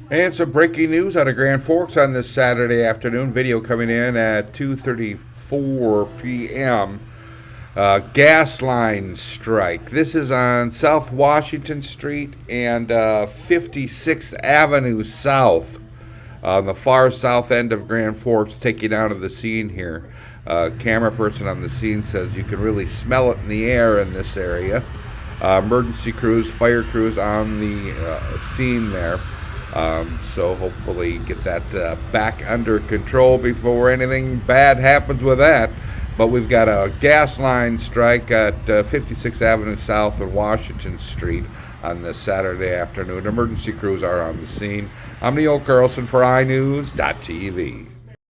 And some breaking news out of Grand Forks on this Saturday afternoon. Video coming in at 2:34 p.m. Gas line strike. This is on South Washington Street and 56th Avenue South, on the far south end of Grand Forks, taking out of the scene here. Camera person on the scene says you can really smell it in the air in this area. Emergency crews, fire crews on the scene there. So hopefully get that back under control before anything bad happens with that. But we've got a gas line strike at 56th Avenue South and Washington Street on this Saturday afternoon. Emergency crews are on the scene. I'm Neil Carlson for iNewZ.TV.